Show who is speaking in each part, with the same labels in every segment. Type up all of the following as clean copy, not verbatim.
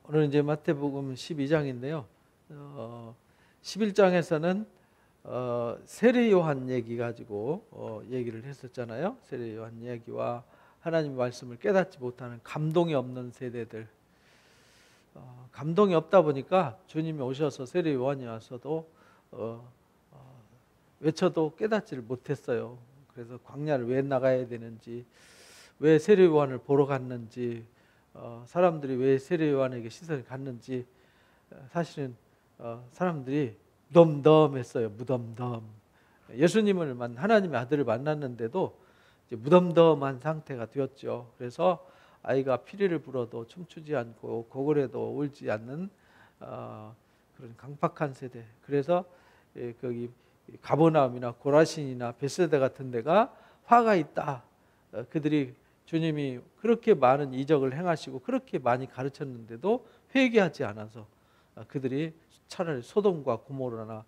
Speaker 1: 오늘 이제 마태복음 12장인데요. 11장에서는 세례 요한 얘기 가지고 얘기를 했었잖아요. 세례 요한 얘기와 하나님의 말씀을 깨닫지 못하는 감동이 없는 세대들. 감동이 없다 보니까 주님이 오셔서 세례 요한이 와서도 외쳐도 깨닫지를 못했어요. 그래서 광야를 왜 나가야 되는지, 왜 세례 요한을 보러 갔는지, 사람들이 왜 세례 요한에게 시선이 갔는지 사실은 사람들이 무덤덤했어요. 무덤덤. 예수님을 하나님의 아들을 만났는데도 이제 무덤덤한 상태가 되었죠. 그래서 아이가 피리를 불어도 춤추지 않고 고글에도 울지 않는 그런 강팍한 세대. 그래서 거기 가버나움이나 고라신이나 벳세다 같은 데가 화가 있다. 그들이 주님이 그렇게 많은 이적을 행하시고 그렇게 많이 가르쳤는데도 회개하지 않아서 그들이 차라리 소돔과 고모라나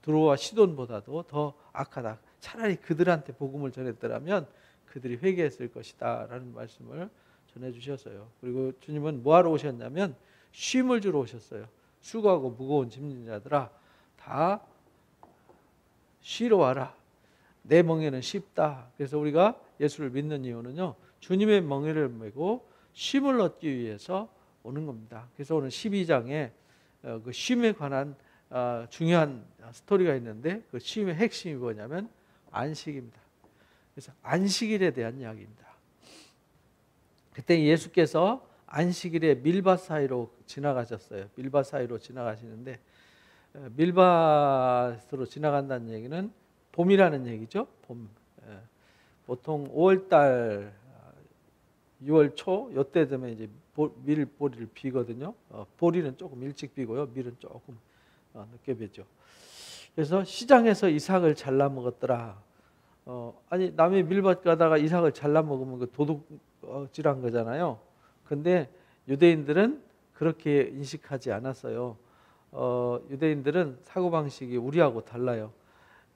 Speaker 1: 두로와 시돈보다도 더 악하다. 차라리 그들한테 복음을 전했더라면 그들이 회개했을 것이다 라는 말씀을 전해주셨어요. 그리고 주님은 뭐하러 오셨냐면 쉼을 주러 오셨어요. 수고하고 무거운 짐진 자들아 다 쉬러 와라. 내 멍에는 쉽다. 그래서 우리가 예수를 믿는 이유는요, 주님의 멍에를 메고 쉼을 얻기 위해서 오는 겁니다. 그래서 오늘 12장에 그 쉼에 관한 중요한 스토리가 있는데 그 쉼의 핵심이 뭐냐면 안식입니다. 그래서 안식일에 대한 이야기입니다. 그때 예수께서 안식일에 밀밭 사이로 지나가셨어요. 밀밭 사이로 지나가시는데 밀밭으로 지나간다는 얘기는 봄이라는 얘기죠. 봄. 보통 5월달, 6월 초 이때 되면 이제 밀보리를 비거든요. 보리는 조금 일찍 비고요. 밀은 조금 늦게 비죠. 그래서 시장에서 이삭을 잘라 먹었더라. 아니 남의 밀밭 가다가 이삭을 잘라 먹으면 그 도둑질한 거잖아요. 근데 유대인들은 그렇게 인식하지 않았어요. 유대인들은 사고방식이 우리하고 달라요.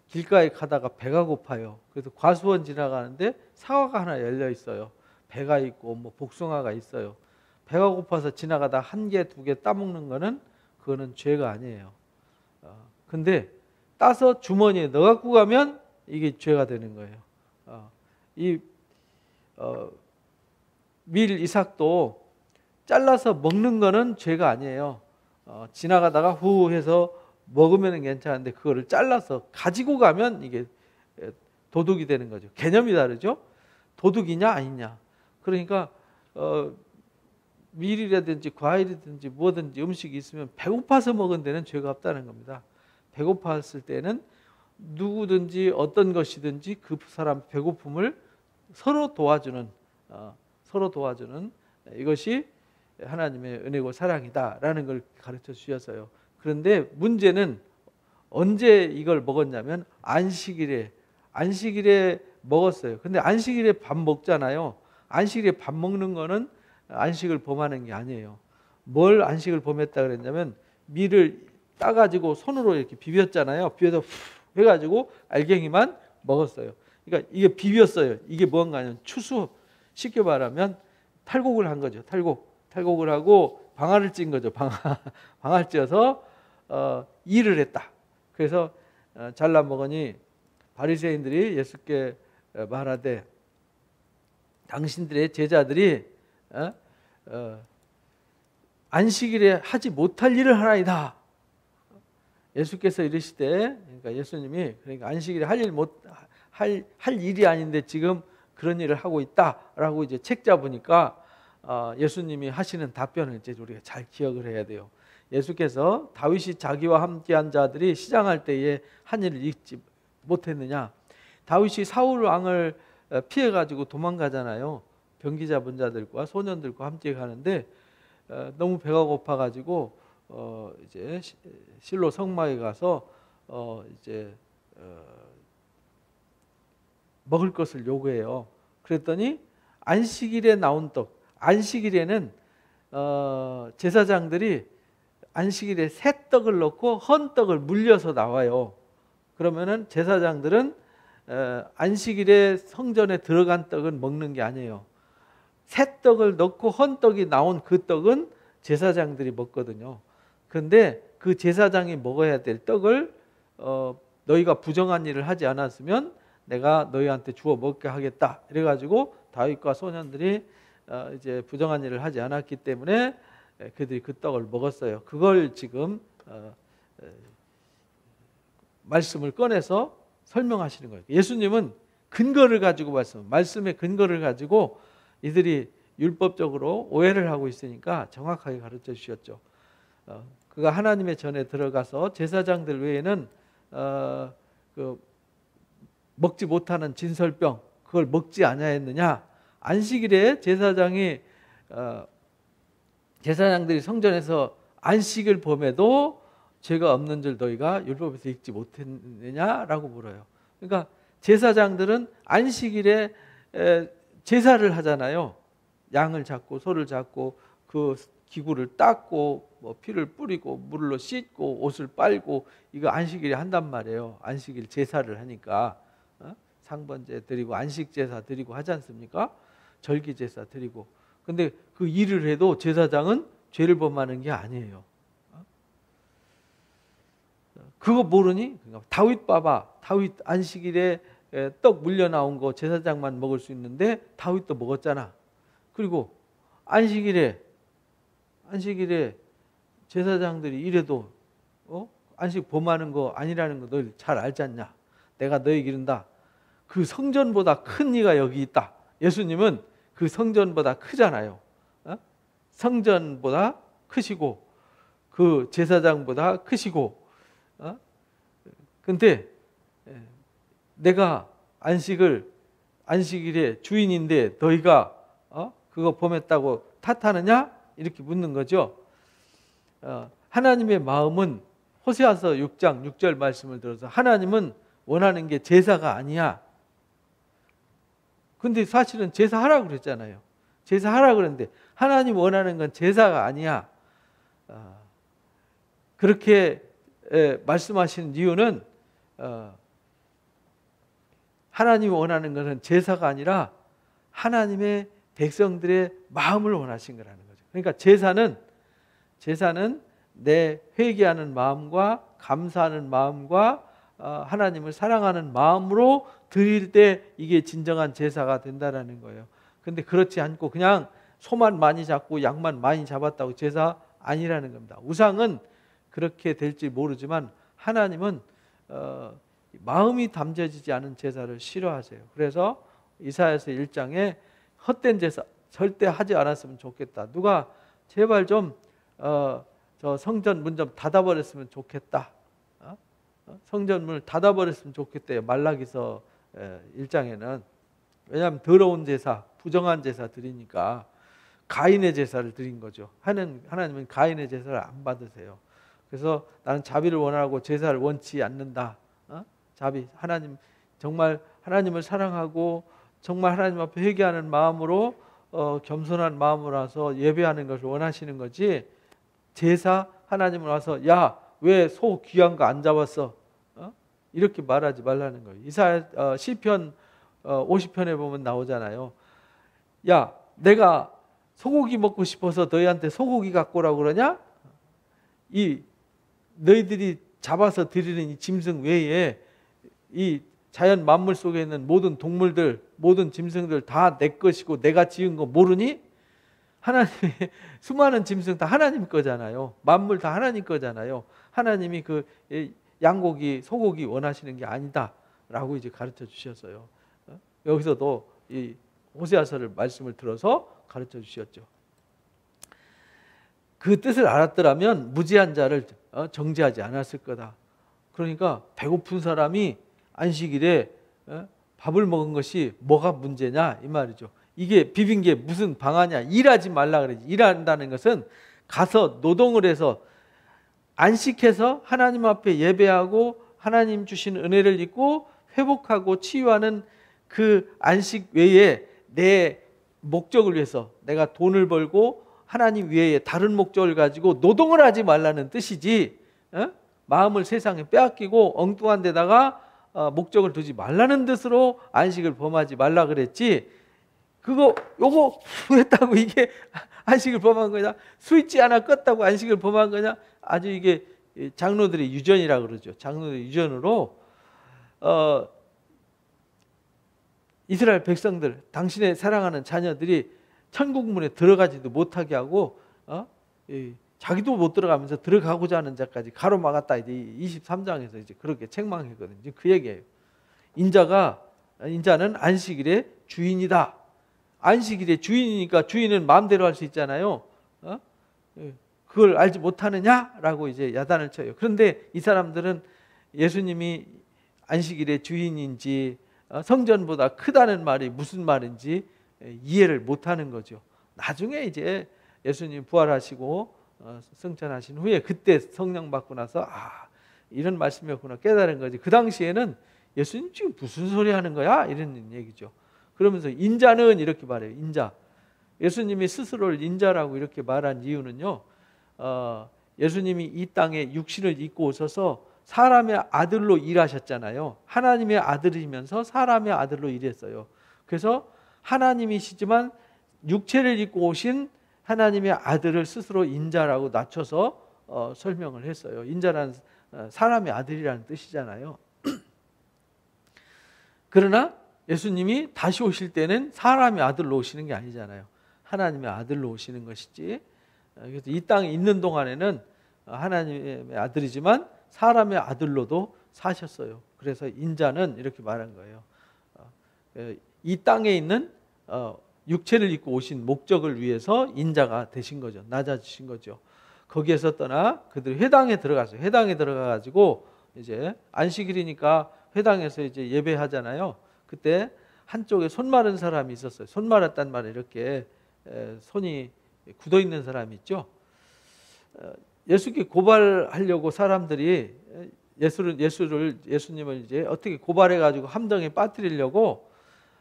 Speaker 1: 길가에 가다가 배가 고파요. 그래서 과수원 지나가는데 사과가 하나 열려 있어요. 배가 있고 뭐 복숭아가 있어요. 배가 고파서 지나가다 한 개, 두 개 따먹는 거는 그거는 죄가 아니에요. 근데 따서 주머니에 넣어 갖고 가면 이게 죄가 되는 거예요. 밀 이삭도 잘라서 먹는 거는 죄가 아니에요. 지나가다가 후 해서 먹으면 괜찮은데 그거를 잘라서 가지고 가면 이게 도둑이 되는 거죠. 개념이 다르죠. 도둑이냐 아니냐. 그러니까 밀이라든지 과일이든지 뭐든지 음식이 있으면 배고파서 먹은 데는 죄가 없다는 겁니다. 배고팠을 때는 누구든지 어떤 것이든지 그 사람 배고픔을 서로 도와주는 이것이 하나님의 은혜고 사랑이다라는 걸 가르쳐 주셔서요. 그런데 문제는 언제 이걸 먹었냐면 안식일에 먹었어요. 근데 안식일에 밥 먹잖아요. 안식일에 밥 먹는 거는 안식을 범하는 게 아니에요. 뭘 안식을 범했다 그랬냐면 밀을 따가지고 손으로 이렇게 비볐잖아요. 비벼서 후 해가지고 알갱이만 먹었어요. 그러니까 이게 비볐어요. 이게 뭔가 하면 추수, 쉽게 말하면 탈곡을 한 거죠. 탈곡을 하고 방아를 찐 거죠. 방아를 찧어서 일을 했다. 그래서 잘라 먹으니 바리새인들이 예수께 말하되 당신들의 제자들이 안식일에 하지 못할 일을 하나이다. 예수께서 이르시되, 그러니까 예수님이 그러니까 안식일에 할 일이 아닌데 지금 그런 일을 하고 있다라고 이제 책 잡으니까 예수님이 하시는 답변을 이제 우리가 잘 기억을 해야 돼요. 예수께서 다윗이 자기와 함께한 자들이 시장할 때에 한 일을 잊지 못했느냐. 다윗이 사울 왕을 피해 가지고 도망가잖아요. 병기 잡은 자들과 소년들과 함께 가는데 너무 배가 고파 가지고 이제 실로 성막에 가서 이제 먹을 것을 요구해요. 그랬더니 안식일에 나온 떡. 안식일에는 제사장들이 안식일에 새 떡을 넣고 헌 떡을 물려서 나와요. 그러면은 제사장들은 안식일에 성전에 들어간 떡은 먹는 게 아니에요. 새 떡을 넣고 헌 떡이 나온 그 떡은 제사장들이 먹거든요. 그런데 그 제사장이 먹어야 될 떡을 너희가 부정한 일을 하지 않았으면 내가 너희한테 주워 먹게 하겠다. 이래가지고 다윗과 소년들이 이제 부정한 일을 하지 않았기 때문에 그들이 그 떡을 먹었어요. 그걸 지금 말씀을 꺼내서 설명하시는 거예요. 예수님은 근거를 가지고 말씀의 근거를 가지고 이들이 율법적으로 오해를 하고 있으니까 정확하게 가르쳐 주셨죠. 그가 하나님의 전에 들어가서 제사장들 외에는 먹지 못하는 진설병 그걸 먹지 아니하였느냐. 안식일에 제사장들이 성전에서 안식을 범해도 죄가 없는 줄 너희가 율법에서 읽지 못했느냐라고 물어요. 그러니까 제사장들은 안식일에 제사를 하잖아요. 양을 잡고 소를 잡고 그 기구를 닦고 뭐 피를 뿌리고 물로 씻고 옷을 빨고 이거 안식일에 한단 말이에요. 안식일 제사를 하니까 상번제 드리고 안식 제사 드리고 하지 않습니까? 절기 제사 드리고. 근데 그 일을 해도 제사장은 죄를 범하는 게 아니에요. 그거 모르니? 그러니까 다윗 봐봐. 다윗 안식일에 떡 물려 나온 거 제사장만 먹을 수 있는데 다윗도 먹었잖아. 그리고 안식일에 제사장들이 이래도 안식 범하는 거 아니라는 거 너 잘 알지 않냐? 내가 너희 기른다. 그 성전보다 큰 이가 여기 있다. 예수님은 그 성전보다 크잖아요. 성전보다 크시고 그 제사장보다 크시고. 근데 내가 안식일의 주인인데 너희가 그거 범했다고 탓하느냐? 이렇게 묻는 거죠. 하나님의 마음은 호세아서 6장 6절 말씀을 들어서 하나님은 원하는 게 제사가 아니야. 근데 사실은 제사하라고 그랬잖아요. 제사하라고 그랬는데 하나님 원하는 건 제사가 아니야. 그렇게 말씀하시는 이유는 하나님이 원하는 것은 제사가 아니라 하나님의 백성들의 마음을 원하신 거라는 거죠. 그러니까 제사는 내 회개하는 마음과 감사하는 마음과 하나님을 사랑하는 마음으로 드릴 때 이게 진정한 제사가 된다라는 거예요. 근데 그렇지 않고 그냥 소만 많이 잡고 양만 많이 잡았다고 제사 아니라는 겁니다. 우상은 그렇게 될지 모르지만 하나님은 마음이 담겨지지 않은 제사를 싫어하세요. 그래서 이사야서 1장에 헛된 제사 절대 하지 않았으면 좋겠다. 누가 제발 좀 저 성전 문 좀 닫아버렸으면 좋겠다. 성전 문을 닫아버렸으면 좋겠대요. 말라기서 1장에는. 왜냐하면 더러운 제사, 부정한 제사 드리니까 가인의 제사를 드린 거죠. 하나님은 가인의 제사를 안 받으세요. 그래서 나는 자비를 원하고 제사를 원치 않는다. 자비, 하나님 정말 하나님을 사랑하고 정말 하나님 앞에 회개하는 마음으로 겸손한 마음으로 와서 예배하는 것을 원하시는 거지. 제사 하나님을 와서 야, 왜 소 귀한 거 안 잡았어? 이렇게 말하지 말라는 거예요. 이사야 시편 50편에 보면 나오잖아요. 야, 내가 소고기 먹고 싶어서 너희한테 소고기 갖고 오라고 그러냐? 이 너희들이 잡아서 드리는 이 짐승 외에 이 자연 만물 속에 있는 모든 동물들, 모든 짐승들 다 내 것이고 내가 지은 거 모르니? 하나님의 수많은 짐승 다 하나님 거잖아요. 만물 다 하나님 거잖아요. 하나님이 그 양고기, 소고기 원하시는 게 아니다라고 이제 가르쳐 주셨어요. 여기서도 이 호세아서를 말씀을 들어서 가르쳐 주셨죠. 그 뜻을 알았더라면 무지한 자를 정죄하지 않았을 거다. 그러니까 배고픈 사람이 안식일에 밥을 먹은 것이 뭐가 문제냐 이 말이죠. 이게 비빈 게 무슨 방아냐. 일하지 말라 그러지. 일한다는 것은 가서 노동을 해서 안식해서 하나님 앞에 예배하고 하나님 주신 은혜를 입고 회복하고 치유하는 그 안식 외에 내 목적을 위해서 내가 돈을 벌고 하나님 외에 다른 목적을 가지고 노동을 하지 말라는 뜻이지, 마음을 세상에 빼앗기고 엉뚱한 데다가 목적을 두지 말라는 뜻으로 안식을 범하지 말라 그랬지. 요거 했다고 이게 안식을 범한 거냐? 스위치 하나 껐다고 안식을 범한 거냐? 아주 이게 장로들의 유전이라 그러죠. 장로들의 유전으로 이스라엘 백성들, 당신의 사랑하는 자녀들이 천국 문에 들어가지도 못하게 하고 자기도 못 들어가면서 들어가고자 하는 자까지 가로막았다. 이제 23장에서 이제 그렇게 책망했거든요. 그 얘기예요. 인자는 안식일의 주인이다. 안식일의 주인이니까 주인은 마음대로 할 수 있잖아요. 그걸 알지 못하느냐라고 이제 야단을 쳐요. 그런데 이 사람들은 예수님이 안식일의 주인인지 성전보다 크다는 말이 무슨 말인지 이해를 못하는 거죠. 나중에 이제 예수님 부활하시고 승천하신 후에 그때 성령 받고 나서 이런 말씀이었구나 깨달은 거지. 그 당시에는 예수님 지금 무슨 소리 하는 거야? 이런 얘기죠. 그러면서 인자는 이렇게 말해요. 인자. 예수님이 스스로를 인자라고 이렇게 말한 이유는요. 예수님이 이 땅에 육신을 입고 오셔서 사람의 아들로 일하셨잖아요. 하나님의 아들이면서 사람의 아들로 일했어요. 그래서 하나님이시지만 육체를 입고 오신 하나님의 아들을 스스로 인자라고 낮춰서 설명을 했어요. 인자라는 사람의 아들이라는 뜻이잖아요. 그러나 예수님이 다시 오실 때는 사람의 아들로 오시는 게 아니잖아요. 하나님의 아들로 오시는 것이지. 그래서 이 땅에 있는 동안에는 하나님의 아들이지만 사람의 아들로도 사셨어요. 그래서 인자는 이렇게 말한 거예요. 이 땅에 있는 육체를 입고 오신 목적을 위해서 인자가 되신 거죠. 낮아지신 거죠. 거기에서 떠나 그들이 회당에 들어갔어요. 회당에 들어가가지고 이제 안식일이니까 회당에서 이제 예배하잖아요. 그때 한쪽에 손 마른 사람이 있었어요. 손 마랐단 말에 이렇게 손이 굳어 있는 사람이 있죠. 예수께 고발하려고 사람들이 예수님을 이제 어떻게 고발해가지고 함정에 빠뜨리려고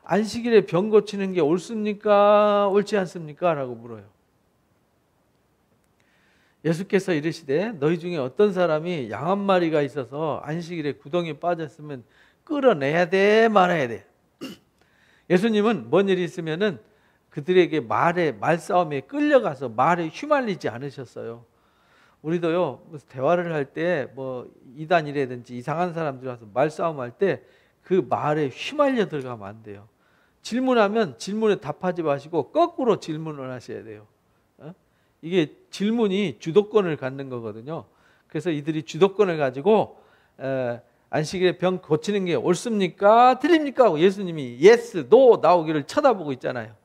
Speaker 1: 안식일에 병 고치는 게 옳습니까? 옳지 않습니까? 라고 물어요. 예수께서 이르시되 너희 중에 어떤 사람이 양 한 마리가 있어서 안식일에 구덩이에 빠졌으면 끌어내야 돼 말아야 돼. 예수님은 뭔 일이 있으면은 그들에게 말싸움에 끌려가서 말에 휘말리지 않으셨어요. 우리도요 대화를 할 때 뭐 이단이라든지 이상한 사람들 와서 말싸움할 때 그 말에 휘말려 들어가면 안 돼요. 질문하면 질문에 답하지 마시고 거꾸로 질문을 하셔야 돼요. 이게 질문이 주도권을 갖는 거거든요. 그래서 이들이 주도권을 가지고 안식일에 병 고치는 게 옳습니까? 틀립니까? 하고 예수님이 yes, no 나오기를 쳐다보고 있잖아요.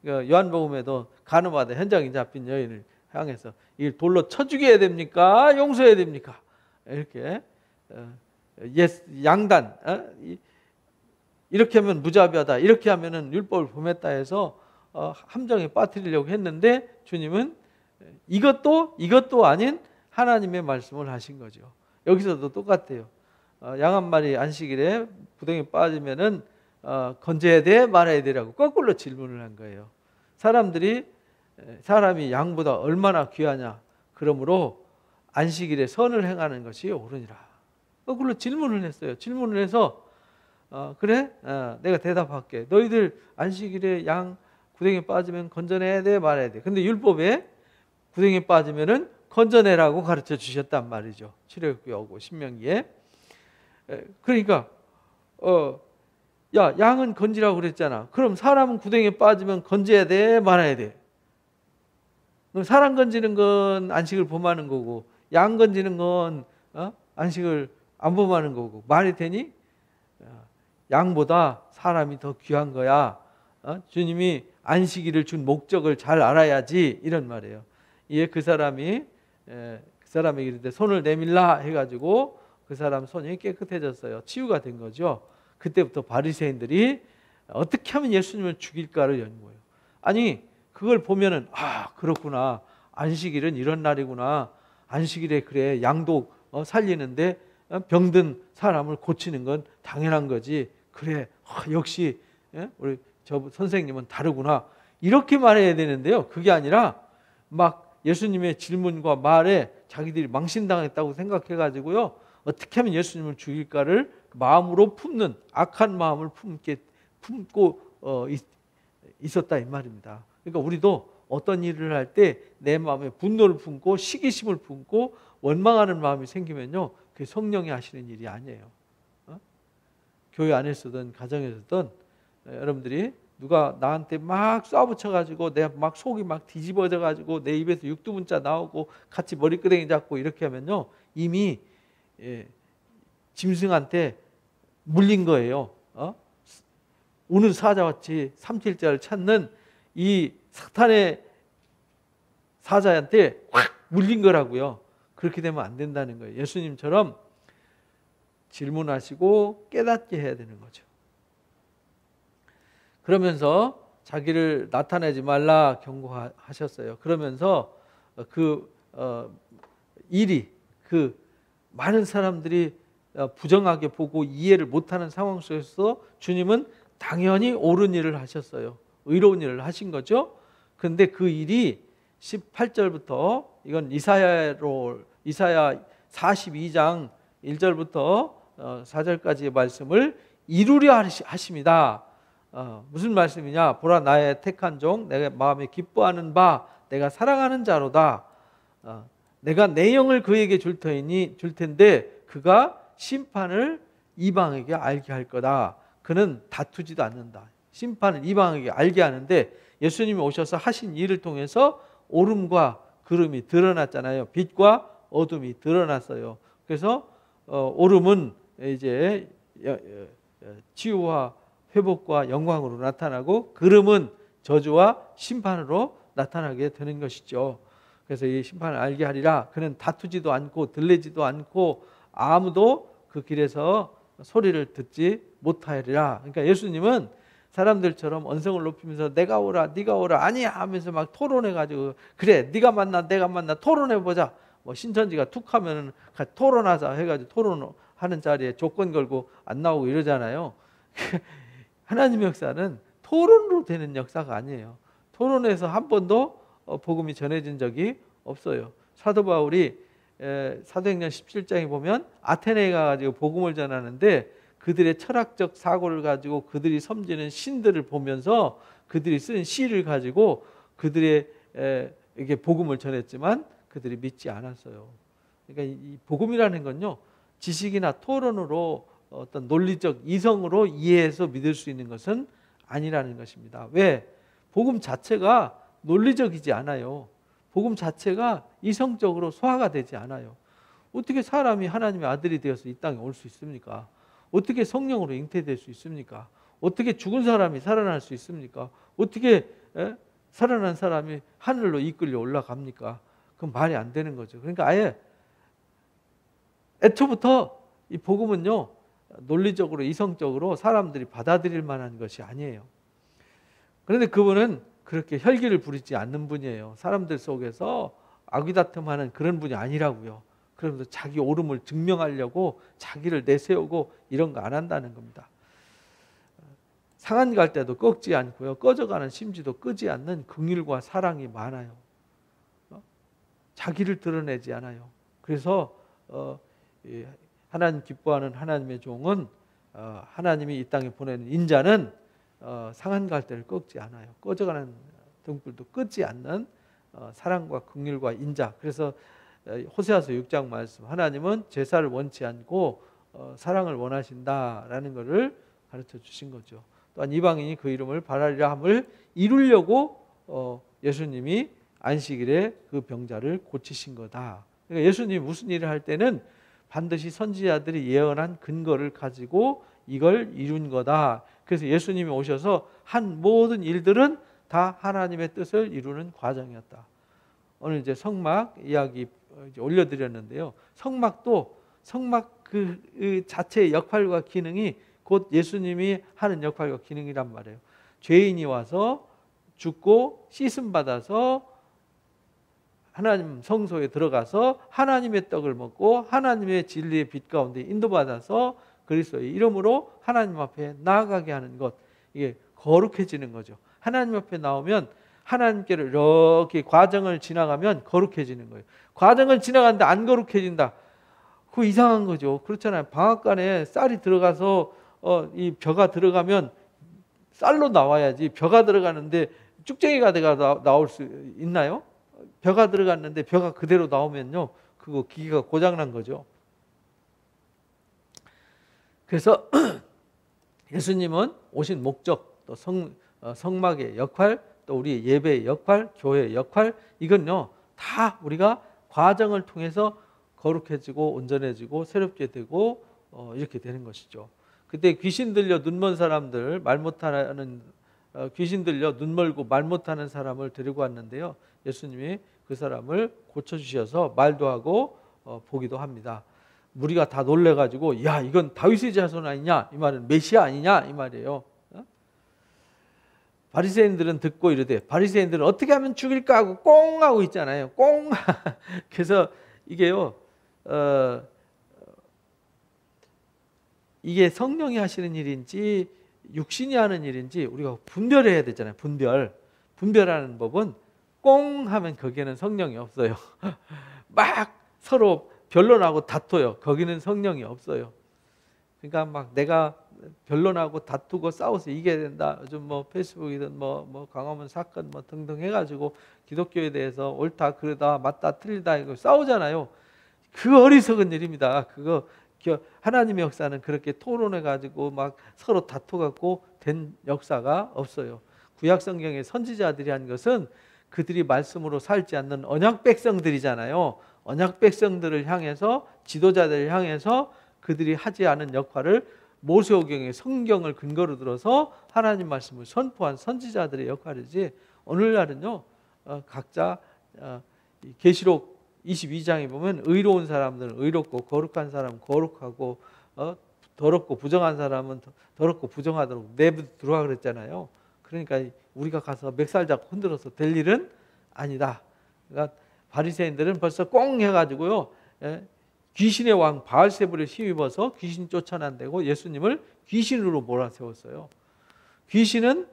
Speaker 1: 요한복음에도 간음하다 현장에 잡힌 여인을 향해서 이걸 돌로 쳐 죽여야 됩니까? 용서해야 됩니까? 이렇게 yes, 양단 이렇게 하면 무자비하다, 이렇게 하면은 율법을 범했다 해서 함정에 빠뜨리려고 했는데 주님은 이것도 아닌 하나님의 말씀을 하신 거죠. 여기서도 똑같아요. 양 한 마리 안식일에 구덩이에 빠지면은 건져야 돼 말아야 되라고 거꾸로 질문을 한 거예요. 사람이 양보다 얼마나 귀하냐. 그러므로 안식일에 선을 행하는 것이 옳으니라. 거꾸로 질문을 했어요. 질문을 해서 그래? 내가 대답할게. 너희들 안식일에 양 구덩이에 빠지면 건져내야 돼 말아야 돼. 근데 율법에 구덩이에 빠지면은 건져내라고 가르쳐 주셨단 말이죠. 출애굽기하고 신명기에. 그러니까 야 양은 건지라고 그랬잖아. 그럼 사람은 구덩이에 빠지면 건져야 돼 말아야 돼. 그럼 사람 건지는 건 안식을 범하는 거고 양 건지는 건 안식을 안 범하는 거고 말이 되니? 양보다 사람이 더 귀한 거야. 주님이 안식일을 준 목적을 잘 알아야지 이런 말이에요. 이에 그 사람에게 이르되 손을 내밀라 해가지고 그 사람 손이 깨끗해졌어요. 치유가 된 거죠. 그때부터 바리새인들이 어떻게 하면 예수님을 죽일까를 연구해요. 아니 그걸 보면은 그렇구나. 안식일은 이런 날이구나. 안식일에 그래 양도 살리는데 병든 사람을 고치는 건 당연한 거지. 그래 역시 우리 저 선생님은 다르구나. 이렇게 말해야 되는데요. 그게 아니라 막 예수님의 질문과 말에 자기들이 망신당했다고 생각해가지고요. 어떻게 하면 예수님을 죽일까를 마음으로 품는 악한 마음을 품고 있었다 이 말입니다. 그러니까 우리도 어떤 일을 할 때 내 마음에 분노를 품고 시기심을 품고 원망하는 마음이 생기면요, 그게 성령이 하시는 일이 아니에요. 교회 안에서든 가정에서든 여러분들이 누가 나한테 막 쏴붙여가지고 내가 막 속이 막 뒤집어져가지고 내 입에서 육두문자 나오고 같이 머리끄댕이 잡고 이렇게 하면요, 이미 짐승한테 물린 거예요. 우는 사자같이 삼킬자를 찾는 이 사탄의 사자한테 확 물린 거라고요. 그렇게 되면 안 된다는 거예요. 예수님처럼 질문하시고 깨닫게 해야 되는 거죠. 그러면서 자기를 나타내지 말라 경고하셨어요. 그러면서 일이 많은 사람들이 부정하게 보고 이해를 못하는 상황 속에서 주님은 당연히 옳은 일을 하셨어요. 의로운 일을 하신 거죠. 그런데 그 일이 18절부터 이건 이사야 42장 1절부터 4절까지의 말씀을 이루려 하십니다. 무슨 말씀이냐? 보라 나의 택한 종 내가 마음에 기뻐하는 바 내가 사랑하는 자로다. 내가 내 영을 그에게 줄 텐데 그가 심판을 이방에게 알게 할 거다. 그는 다투지도 않는다. 심판을 이방에게 알게 하는데 예수님이 오셔서 하신 일을 통해서 오름과 구름이 드러났잖아요. 빛과 어둠이 드러났어요. 그래서 오름은 이제 치유와 회복과 영광으로 나타나고 구름은 저주와 심판으로 나타나게 되는 것이죠. 그래서 이 심판을 알게 하리라. 그는 다투지도 않고 들리지도 않고 아무도 그 길에서 소리를 듣지 못하리라. 그러니까 예수님은 사람들처럼 언성을 높이면서 내가 오라 네가 오라 아니야 하면서 막 토론해가지고 그래 네가 만나 내가 만나 토론해보자. 뭐 신천지가 툭 하면 토론하자 해가지고 토론하는 자리에 조건 걸고 안 나오고 이러잖아요. 하나님의 역사는 토론으로 되는 역사가 아니에요. 토론에서 한 번도 복음이 전해진 적이 없어요. 사도 바울이 사도행전 17장에 보면 아테네에 가가지고 복음을 전하는데 그들의 철학적 사고를 가지고 그들이 섬기는 신들을 보면서 그들이 쓴 시를 가지고 그들의 이게 복음을 전했지만 그들이 믿지 않았어요. 그러니까 이 복음이라는 건요, 지식이나 토론으로 어떤 논리적 이성으로 이해해서 믿을 수 있는 것은 아니라는 것입니다. 왜? 복음 자체가 논리적이지 않아요. 복음 자체가 이성적으로 소화가 되지 않아요. 어떻게 사람이 하나님의 아들이 되어서 이 땅에 올 수 있습니까? 어떻게 성령으로 잉태될 수 있습니까? 어떻게 죽은 사람이 살아날 수 있습니까? 어떻게 살아난 사람이 하늘로 이끌려 올라갑니까? 그건 말이 안 되는 거죠. 그러니까 아예 애초부터 이 복음은요, 논리적으로 이성적으로 사람들이 받아들일 만한 것이 아니에요. 그런데 그분은 그렇게 혈기를 부리지 않는 분이에요. 사람들 속에서 아귀다툼하는 그런 분이 아니라고요. 그러면서 자기 옳음을 증명하려고 자기를 내세우고 이런 거 안 한다는 겁니다. 상한 갈 때도 꺾지 않고요, 꺼져가는 심지도 끄지 않는 긍휼과 사랑이 많아요. 자기를 드러내지 않아요. 그래서 하나님 기뻐하는 하나님의 종은 하나님이 이 땅에 보내는 인자는 상한 갈대를 꺾지 않아요. 꺼져가는 등불도 끄지 않는 사랑과 긍휼과 인자. 그래서 호세아서 6장 말씀, 하나님은 제사를 원치 않고 사랑을 원하신다라는 것을 가르쳐 주신 거죠. 또한 이방인이 그 이름을 바라리라 함을 이루려고 예수님이 안식일에 그 병자를 고치신 거다. 그러니까 예수님이 무슨 일을 할 때는 반드시 선지자들이 예언한 근거를 가지고 이걸 이룬 거다. 그래서 예수님이 오셔서 한 모든 일들은 다 하나님의 뜻을 이루는 과정이었다. 오늘 이제 성막 이야기 올려드렸는데요. 성막도 성막 그 자체의 역할과 기능이 곧 예수님이 하는 역할과 기능이란 말이에요. 죄인이 와서 죽고 씻음 받아서 하나님 성소에 들어가서 하나님의 떡을 먹고 하나님의 진리의 빛 가운데 인도받아서 그리스도의 이름으로 하나님 앞에 나아가게 하는 것, 이게 거룩해지는 거죠. 하나님 앞에 나오면 하나님께로 이렇게 과정을 지나가면 거룩해지는 거예요. 과정을 지나가는데 안 거룩해진다, 그거 이상한 거죠. 그렇잖아요. 방앗간에 쌀이 들어가서 이 벼가 들어가면 쌀로 나와야지. 벼가 들어가는데 쭉쟁이가 나올 수 있나요? 벼가 들어갔는데 벼가 그대로 나오면요, 그거 기계가 고장난 거죠. 그래서 예수님은 오신 목적, 또 성막의 역할, 또 우리 예배의 역할, 교회의 역할, 이건요 다 우리가 과정을 통해서 거룩해지고 온전해지고 새롭게 되고 이렇게 되는 것이죠. 그때 귀신 들려 눈 먼 사람들, 말 못하는 귀신 들려 눈 멀고 말 못하는 사람을 데리고 왔는데요, 예수님이 그 사람을 고쳐주셔서 말도 하고 보기도 합니다. 무리가 다 놀래가지고 야, 이건 다윗의 자손 아니냐, 이 말은 메시아 아니냐 이 말이에요. 바리새인들은 듣고 이르되, 바리새인들은 어떻게 하면 죽일까 하고 꽁 하고 있잖아요. 꽁. 그래서 이게요, 이게 성령이 하시는 일인지 육신이 하는 일인지 우리가 분별해야 되잖아요. 분별하는 법은 꽁 하면 거기에는 성령이 없어요. 막 서로 변론하고 다퉈요. 거기는 성령이 없어요. 그러니까 막 내가 변론하고 다투고 싸워서 이겨야 된다. 요즘 뭐 페이스북이든 뭐 광화문 사건 뭐 등등 해가지고 기독교에 대해서 옳다 그러다 맞다 틀리다 이거 싸우잖아요. 그 어리석은 일입니다. 그거 하나님의 역사는 그렇게 토론해가지고 막 서로 다투갖고 된 역사가 없어요. 구약 성경의 선지자들이 한 것은 그들이 말씀으로 살지 않는 언약 백성들이잖아요. 언약 백성들을 향해서, 지도자들을 향해서 그들이 하지 않은 역할을 모세오경의 성경을 근거로 들어서 하나님 말씀을 선포한 선지자들의 역할이지, 오늘날은요 각자 계시록 22장에 보면 의로운 사람들은 의롭고 거룩한 사람은 거룩하고 더럽고 부정한 사람은 더럽고 부정하도록 내부 들어와 그랬잖아요. 그러니까 우리가 가서 멱살 잡고 흔들어서 될 일은 아니다. 그러니까 바리새인들은 벌써 꽁 해가지고요, 귀신의 왕 바알세불을 힘입어서 귀신 쫓아낸다고 예수님을 귀신으로 몰아세웠어요. 귀신은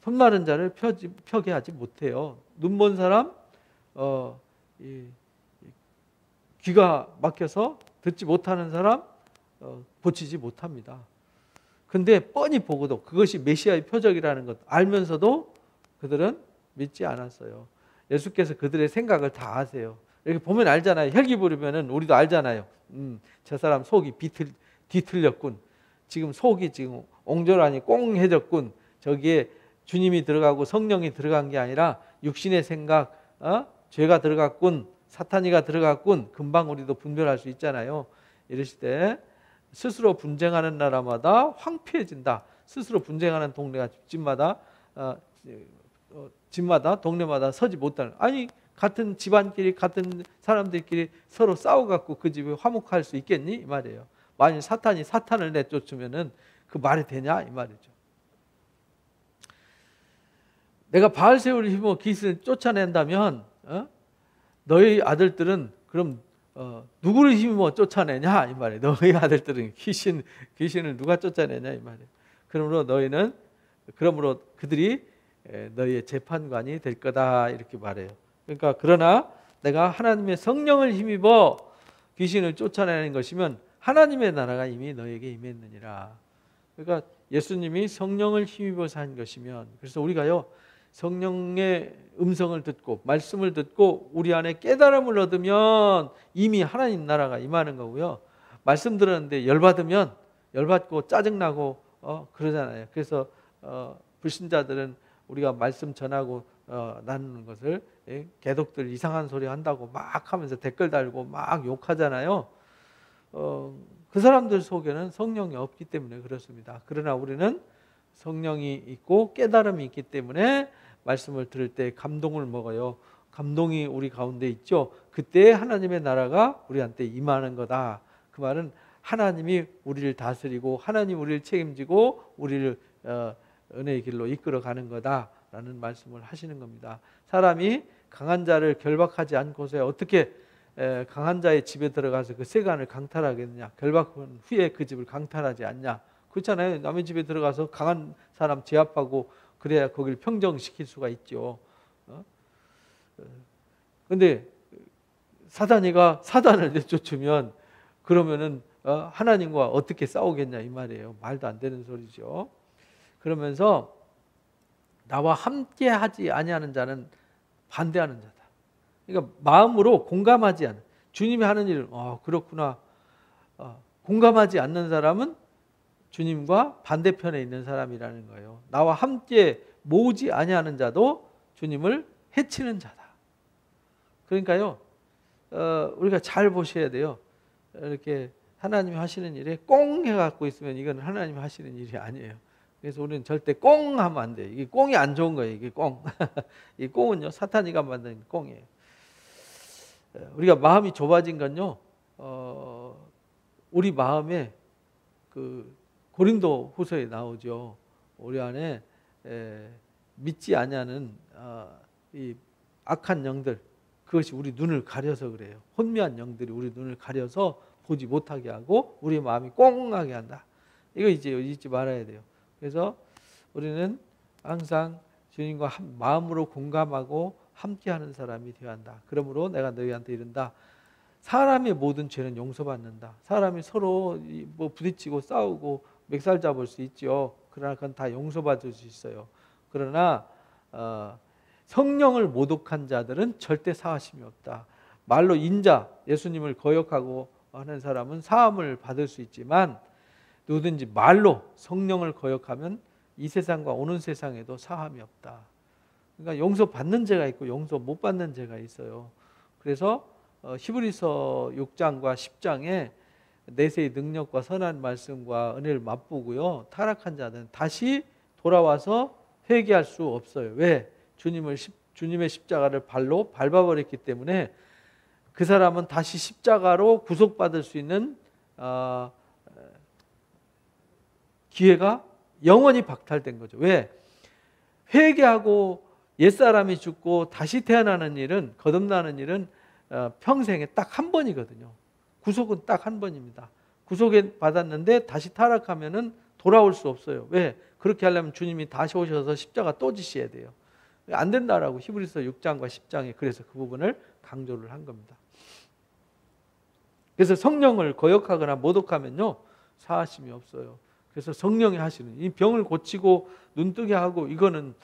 Speaker 1: 손 마른 자를 펴게 하지 못해요. 눈 먼 사람, 귀가 막혀서 듣지 못하는 사람 고치지 못합니다. 근데 뻔히 보고도 그것이 메시아의 표적이라는 것 알면서도 그들은 믿지 않았어요. 예수께서 그들의 생각을 다 아세요. 이렇게 보면 알잖아요. 혈기 부리면은 우리도 알잖아요. 저 사람 속이 뒤틀렸군. 지금 속이 지금 옹졸하니 꽁해졌군. 저기에 주님이 들어가고 성령이 들어간 게 아니라 육신의 생각, 죄가 들어갔군, 사탄이가 들어갔군. 금방 우리도 분별할 수 있잖아요. 이러실 때 스스로 분쟁하는 나라마다 황폐해진다. 스스로 분쟁하는 동네가 집마다 동네마다 서지 못하는. 아니 같은 집안끼리 같은 사람들끼리 서로 싸워갖고 그 집에 화목할 수 있겠니? 이 말이에요. 만일 사탄이 사탄을 내쫓으면은 그 말이 되냐? 이 말이죠. 내가 바알세불을 힘으로 귀신을 쫓아낸다면 너희 아들들은 그럼 누구를 힘입어 쫓아내냐? 이 말이에요. 너희 아들들은 귀신을 누가 쫓아내냐? 이 말이에요. 그러므로 그들이 너희의 재판관이 될 거다 이렇게 말해요. 그러니까 그러나 내가 하나님의 성령을 힘입어 귀신을 쫓아내는 것이면 하나님의 나라가 이미 너에게 임했느니라. 그러니까 예수님이 성령을 힘입어서 한 것이면, 그래서 우리가요 성령의 음성을 듣고 말씀을 듣고 우리 안에 깨달음을 얻으면 이미 하나님 나라가 임하는 거고요. 말씀 들었는데 열받고 짜증나고 그러잖아요. 그래서 불신자들은 우리가 말씀 전하고 나누는 것을 개독들 이상한 소리 한다고 막 하면서 댓글 달고 막 욕하잖아요. 그 사람들 속에는 성령이 없기 때문에 그렇습니다. 그러나 우리는 성령이 있고 깨달음이 있기 때문에 말씀을 들을 때 감동을 먹어요. 감동이 우리 가운데 있죠. 그때 하나님의 나라가 우리한테 임하는 거다. 그 말은 하나님이 우리를 다스리고 하나님 우리를 책임지고 우리를 은혜의 길로 이끌어가는 거다라는 말씀을 하시는 겁니다. 사람이 강한 자를 결박하지 않고서 어떻게 강한 자의 집에 들어가서 그 세간을 강탈하겠느냐. 결박한 후에 그 집을 강탈하지 않냐. 그렇잖아요. 남의 집에 들어가서 강한 사람 제압하고 그래야 거기를 평정시킬 수가 있죠. 그런데 사단이가 사단을 내쫓으면 그러면은 하나님과 어떻게 싸우겠냐 이 말이에요. 말도 안 되는 소리죠. 그러면서 나와 함께 하지 아니하는 자는 반대하는 자다. 그러니까 마음으로 공감하지 않는, 주님이 하는 일을 그렇구나, 공감하지 않는 사람은 주님과 반대편에 있는 사람이라는 거예요. 나와 함께 모으지 아니하는 자도 주님을 해치는 자다. 그러니까요, 우리가 잘 보셔야 돼요. 이렇게 하나님이 하시는 일에 꽁 해갖고 있으면 이건 하나님이 하시는 일이 아니에요. 그래서 우리는 절대 꽁 하면 안 돼요. 이게 꽁이 안 좋은 거예요. 이게 꽁. 이 꽁은요, 사탄이가 만든 꽁이에요. 우리가 마음이 좁아진 건요, 우리 마음에 그 고린도 후서에 나오죠. 우리 안에 믿지 아니하는 이 악한 영들, 그것이 우리 눈을 가려서 그래요. 혼미한 영들이 우리 눈을 가려서 보지 못하게 하고 우리 마음이 꽁하게 한다. 이거 이제 잊지 말아야 돼요. 그래서 우리는 항상 주님과 마음으로 공감하고 함께하는 사람이 되어야 한다. 그러므로 내가 너희한테 이른다. 사람의 모든 죄는 용서받는다. 사람이 서로 뭐 부딪히고 싸우고 멱살 잡을 수 있죠. 그러나 그건 다 용서받을 수 있어요. 그러나 성령을 모독한 자들은 절대 사하심이 없다. 말로 인자, 예수님을 거역하고 하는 사람은 사함을 받을 수 있지만 누구든지 말로 성령을 거역하면 이 세상과 오는 세상에도 사함이 없다. 그러니까 용서받는 죄가 있고 용서 못 받는 죄가 있어요. 그래서 히브리서 6장과 10장에 내세의 능력과 선한 말씀과 은혜를 맛보고요, 타락한 자는 다시 돌아와서 회개할 수 없어요. 왜? 주님의 십자가를 발로 밟아버렸기 때문에 그 사람은 다시 십자가로 구속받을 수 있는 기회가 영원히 박탈된 거죠. 왜? 회개하고 옛사람이 죽고 다시 태어나는 일은, 거듭나는 일은 평생에 딱 한 번이거든요. 구속은 딱 한 번입니다. 구속에 받았는데 다시 타락하면은 돌아올 수 없어요. 왜? 그렇게 하려면 주님이 다시 오셔서 십자가 또 지셔야 돼요. 안 된다라고 히브리서 6장과 10장에 그래서 그 부분을 강조를 한 겁니다. 그래서 성령을 거역하거나 모독하면요, 사하심이 없어요. 그래서 성령이 하시는, 이 병을 고치고 눈뜨게 하고, 이거는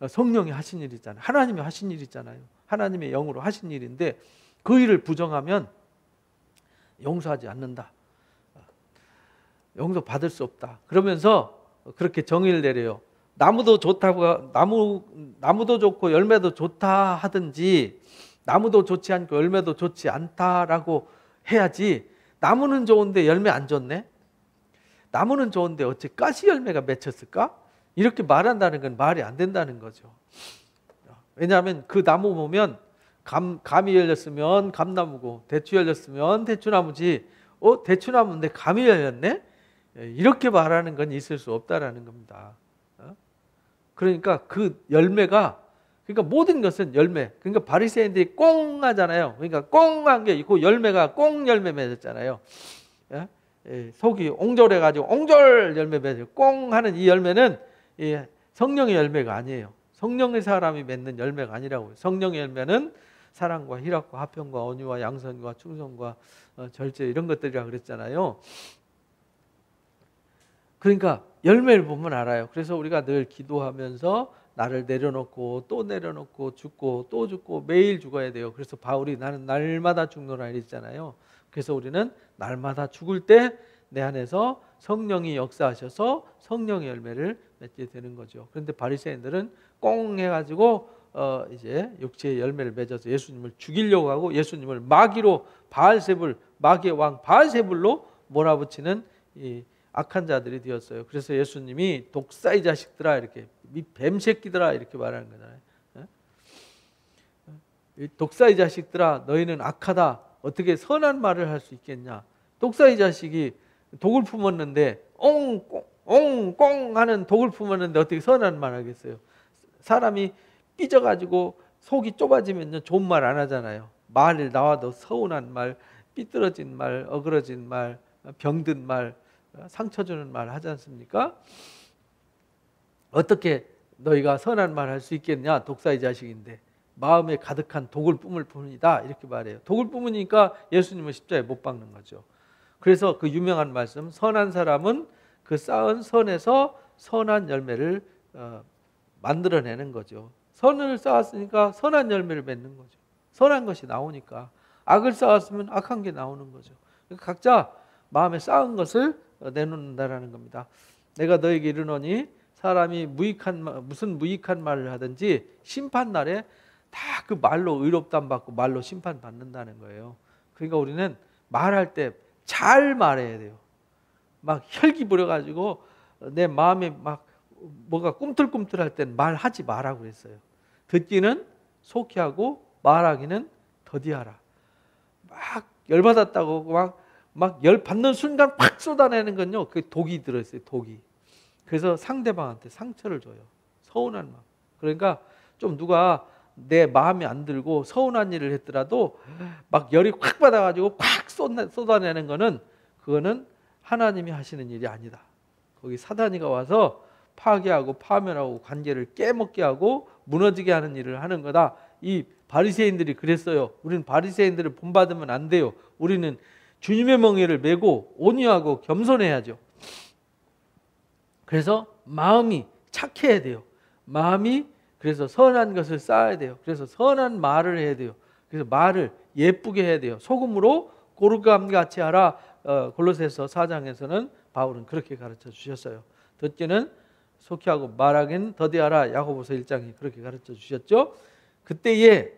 Speaker 1: 성령이 하신 일이잖아요. 하나님이 하신 일이잖아요. 하나님의 영으로 하신 일인데 그 일을 부정하면 용서하지 않는다. 용서 받을 수 없다. 그러면서 그렇게 정의를 내려요. 나무도 좋다고, 나무도 좋고 열매도 좋다 하든지, 나무도 좋지 않고 열매도 좋지 않다라고 해야지, 나무는 좋은데 열매 안 좋네? 나무는 좋은데 어째 가시 열매가 맺혔을까? 이렇게 말한다는 건 말이 안 된다는 거죠. 왜냐하면 그 나무 보면 감이 열렸으면 감나무고, 대추 열렸으면 대추나무지, 대추나무인데 감이 열렸네? 이렇게 말하는 건 있을 수 없다라는 겁니다. 그러니까 그 열매가, 그러니까 모든 것은 열매. 그러니까 바리새인들이 꽁 하잖아요. 그러니까 꽁한 게 있고 열매가 꽁 열매 맺었잖아요. 속이 옹졸해가지고 옹졸 열매 맺어요. 꽁 하는 이 열매는 성령의 열매가 아니에요. 성령의 사람이 맺는 열매가 아니라고요. 성령의 열매는 사랑과 희락과 화평과 온유와 양선과 충성과 절제, 이런 것들이라 그랬잖아요. 그러니까 열매를 보면 알아요. 그래서 우리가 늘 기도하면서 나를 내려놓고 또 내려놓고 죽고 또 죽고 매일 죽어야 돼요. 그래서 바울이 나는 날마다 죽노라 이랬잖아요. 그래서 우리는 날마다 죽을 때 내 안에서 성령이 역사하셔서 성령의 열매를 맺게 되는 거죠. 그런데 바리새인들은 꽁 해가지고 이제 육체의 열매를 맺어서 예수님을 죽이려고 하고, 예수님을 마귀로, 바알세불, 마귀의 왕 바알세불로 몰아붙이는 이 악한 자들이 되었어요. 그래서 예수님이 독사의 자식들아, 이렇게 뱀 새끼들아 이렇게 말하는 거잖아요. 독사의 자식들아, 너희는 악하다. 어떻게 선한 말을 할 수 있겠냐? 독사의 자식이 독을 품었는데, 옹꽁 하는 독을 품었는데 어떻게 선한 말 하겠어요? 사람이 삐져가지고 속이 좁아지면 좋은 말 안 하잖아요. 말을 나와도 서운한 말, 삐뚤어진 말, 어그러진 말, 병든 말, 상처 주는 말 하지 않습니까? 어떻게 너희가 선한 말 할 수 있겠냐? 독사의 자식인데 마음에 가득한 독을 뿜을 뿐이다, 이렇게 말해요. 독을 뿜으니까 예수님은 십자가에 못 박는 거죠. 그래서 그 유명한 말씀, 선한 사람은 그 쌓은 선에서 선한 열매를 만들어내는 거죠. 선을 쌓았으니까 선한 열매를 맺는 거죠. 선한 것이 나오니까. 악을 쌓았으면 악한 게 나오는 거죠. 각자 마음에 쌓은 것을 내놓는다라는 겁니다. 내가 너에게 이르노니 사람이 무슨 무익한 말을 하든지 심판날에 다 그 말로 의롭담 받고 말로 심판받는다는 거예요. 그러니까 우리는 말할 때 잘 말해야 돼요. 막 혈기 부려가지고 내 마음에 막 뭐가 꿈틀꿈틀할 땐 말하지 말라고 그랬어요. 듣기는 속히 하고 말하기는 더디하라. 막 열받았다고 막 열 받는 순간 팍 쏟아내는 건요, 그 독이 들어있어요. 독이. 그래서 상대방한테 상처를 줘요. 서운한 마음. 그러니까 좀 누가 내 마음에 안 들고 서운한 일을 했더라도 막 열이 확 받아가지고 팍 쏟아내는 거는, 그거는 하나님이 하시는 일이 아니다. 거기 사단이가 와서 파괴하고 파멸하고 관계를 깨먹게 하고 무너지게 하는 일을 하는 거다. 이 바리새인들이 그랬어요. 우리는 바리새인들을 본받으면 안 돼요. 우리는 주님의 멍에를 메고 온유하고 겸손해야죠. 그래서 마음이 착해야 돼요. 마음이, 그래서 선한 것을 쌓아야 돼요. 그래서 선한 말을 해야 돼요. 그래서 말을 예쁘게 해야 돼요. 소금으로 고르감같이 하라. 골로새서 4장에서는 바울은 그렇게 가르쳐 주셨어요. 듣기는 속히 하고 말하기는 더디하라. 야고보서 1장이 그렇게 가르쳐 주셨죠. 그때에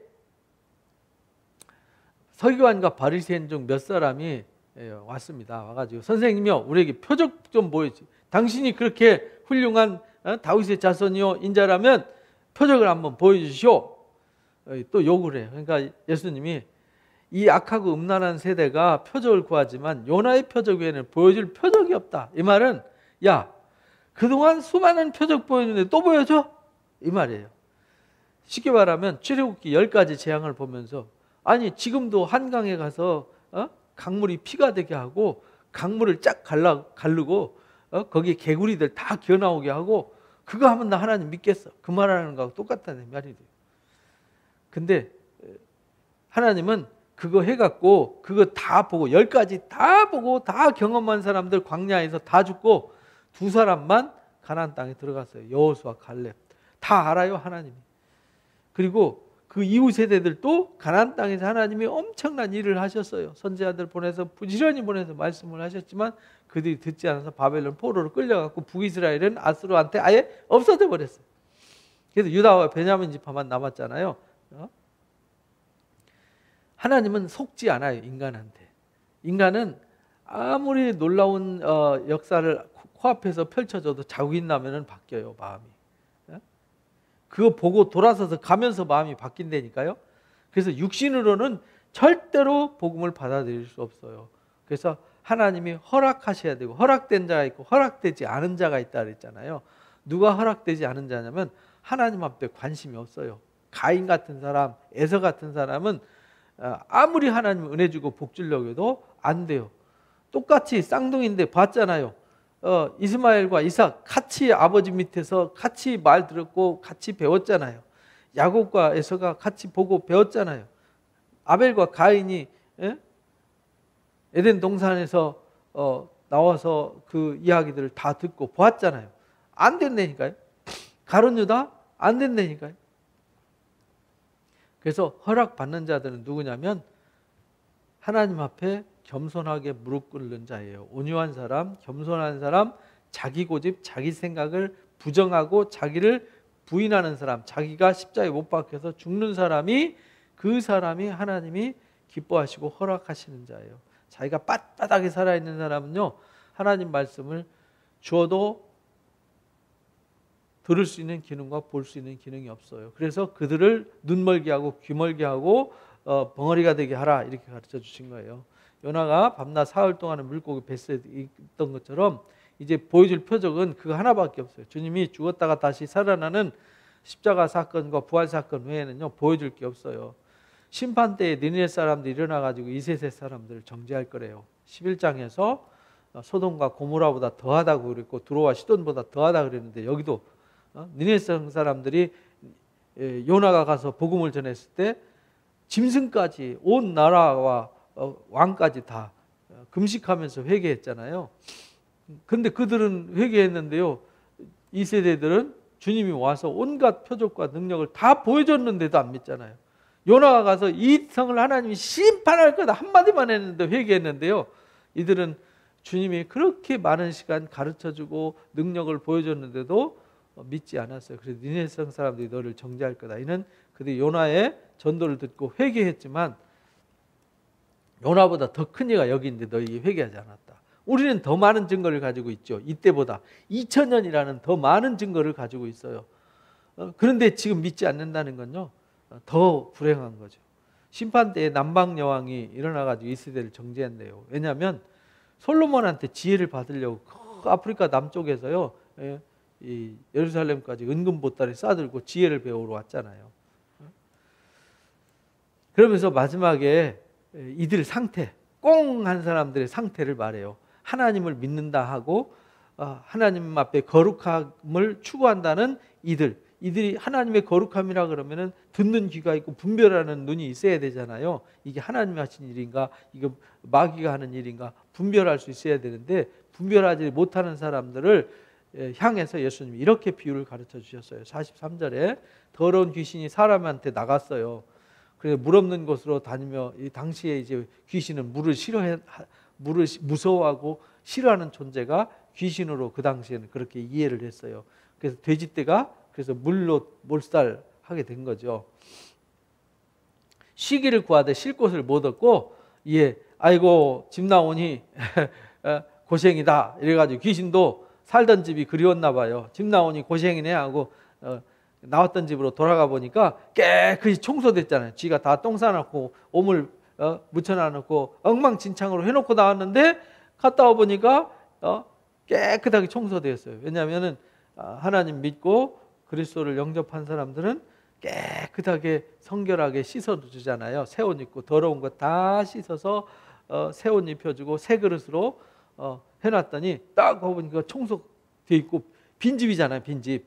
Speaker 1: 서기관과 바리새인 중 몇 사람이 왔습니다. 와가지고 선생님이요, 우리에게 표적 좀 보여주지. 당신이 그렇게 훌륭한 다윗의 자손이요 인자라면 표적을 한번 보여주시오. 또 욕을 해요. 그러니까 예수님이 이 악하고 음란한 세대가 표적을 구하지만 요나의 표적 외에는 보여줄 표적이 없다. 이 말은, 야, 그동안 수많은 표적 보여줬는데 또 보여줘? 이 말이에요. 쉽게 말하면 출애굽기 10가지 재앙을 보면서, 아니 지금도 한강에 가서 강물이 피가 되게 하고 강물을 쫙 가르고 거기 개구리들 다 기어나오게 하고, 그거 하면 나 하나님 믿겠어. 그 말하는 거하고 똑같다는 말이 돼요. 근데 하나님은 그거 해갖고 그거 다 보고 10가지 다 보고 다 경험한 사람들 광야에서 다 죽고 2사람만 가나안 땅에 들어갔어요. 여호수아 갈렙. 다 알아요, 하나님이. 그리고 그 이후 세대들도 가나안 땅에서 하나님이 엄청난 일을 하셨어요. 선지자들 보내서 부지런히 보내서 말씀을 하셨지만 그들이 듣지 않아서 바벨론 포로로 끌려갔고 북이스라엘은 아수르한테 아예 없어져 버렸어요. 그래서 유다와 베냐민 지파만 남았잖아요. 하나님은 속지 않아요, 인간한테. 인간은 아무리 놀라운 역사를 코앞에서 펼쳐져도 자국이 나면 바뀌어요, 마음이. 그거 보고 돌아서서 가면서 마음이 바뀐다니까요. 그래서 육신으로는 절대로 복음을 받아들일 수 없어요. 그래서 하나님이 허락하셔야 되고, 허락된 자가 있고 허락되지 않은 자가 있다 그랬잖아요. 누가 허락되지 않은 자냐면 하나님 앞에 관심이 없어요. 가인 같은 사람, 에서 같은 사람은 아무리 하나님 은혜 주고 복 주려고 해도 안 돼요. 똑같이 쌍둥이인데 봤잖아요. 이스마엘과 이삭 같이 아버지 밑에서 같이 말 들었고 같이 배웠잖아요. 야곱과 에서가 같이 보고 배웠잖아요. 아벨과 가인이 에덴 동산에서 나와서 그 이야기들을 다 듣고 보았잖아요. 안 된다니까요. 가룟 유다 안 된다니까요. 그래서 허락받는 자들은 누구냐면 하나님 앞에 겸손하게 무릎 꿇는 자예요. 온유한 사람, 겸손한 사람, 자기 고집, 자기 생각을 부정하고 자기를 부인하는 사람, 자기가 십자가에 못 박혀서 죽는 사람이, 그 사람이 하나님이 기뻐하시고 허락하시는 자예요. 자기가 빳빳하게 살아있는 사람은요, 하나님 말씀을 주어도 들을 수 있는 기능과 볼 수 있는 기능이 없어요. 그래서 그들을 눈멀게 하고 귀멀게 하고 벙어리가 되게 하라, 이렇게 가르쳐 주신 거예요. 요나가 밤낮 사흘 동안은 물고기 뱃속에 있던 것처럼 이제 보여줄 표적은 그거 하나밖에 없어요. 주님이 죽었다가 다시 살아나는 십자가 사건과 부활 사건 외에는요 보여줄 게 없어요. 심판 때에 니느웨 사람들이 일어나가지고 이세세 사람들을 정죄할 거래요. 11장에서 소돔과 고모라보다 더하다고 그랬고 두로와 시돈보다 더하다 그랬는데, 여기도 니느웨 사람들이 요나가 가서 복음을 전했을 때 짐승까지 온 나라와 왕까지 다 금식하면서 회개했잖아요. 근데 그들은 회개했는데요. 이 세대들은 주님이 와서 온갖 표적과 능력을 다 보여줬는데도 안 믿잖아요. 요나가 가서 이 성을 하나님이 심판할 거다 한마디만 했는데 회개했는데요. 이들은 주님이 그렇게 많은 시간 가르쳐주고 능력을 보여줬는데도 믿지 않았어요. 그래서 니네 성 사람들이 너를 정죄할 거다. 이는 그들이 요나의 전도를 듣고 회개했지만 요나보다 더 큰 이가 여기 있는데 너희 회개하지 않았다. 우리는 더 많은 증거를 가지고 있죠. 이때보다 2000년이라는 더 많은 증거를 가지고 있어요. 그런데 지금 믿지 않는다는 건요, 더 불행한 거죠. 심판 때에 남방 여왕이 일어나가지고 이 세대를 정죄한대요. 왜냐하면 솔로몬한테 지혜를 받으려고 아프리카 남쪽에서요, 이 예루살렘까지 은금 보따리 싸들고 지혜를 배우러 왔잖아요. 그러면서 마지막에 이들 상태, 꽁한 사람들의 상태를 말해요. 하나님을 믿는다 하고 하나님 앞에 거룩함을 추구한다는 이들이 하나님의 거룩함이라 그러면은 듣는 귀가 있고 분별하는 눈이 있어야 되잖아요. 이게 하나님이 하신 일인가, 이거 마귀가 하는 일인가 분별할 수 있어야 되는데 분별하지 못하는 사람들을 향해서 예수님이 이렇게 비유를 가르쳐 주셨어요. 43절에 더러운 귀신이 사람한테 나갔어요. 그래서 물 없는 곳으로 다니며 이 당시에 이제 귀신은 물을 무서워하고 싫어하는 존재가 귀신으로 그 당시에는 그렇게 이해를 했어요. 그래서 돼지떼가 그래서 물로 몰살하게 된 거죠. 쉬기를 구하되 쉴 곳을 못 얻고 아이고 집 나오니 고생이다 이래가지고 귀신도 살던 집이 그리웠나 봐요. 집 나오니 고생이네 하고 나왔던 집으로 돌아가 보니까 깨끗이 청소됐잖아요. 쥐가 다 똥 싸놓고 오물 묻혀놔놓고 엉망진창으로 해놓고 나왔는데 갔다 와보니까 깨끗하게 청소되었어요. 왜냐하면 하나님 믿고 그리스도를 영접한 사람들은 깨끗하게 성결하게 씻어주잖아요. 새 옷 입고 더러운 거 다 씻어서 새 옷 입혀주고 새 그릇으로 해놨더니 딱 보니까 청소돼 있고 빈집이잖아요. 빈집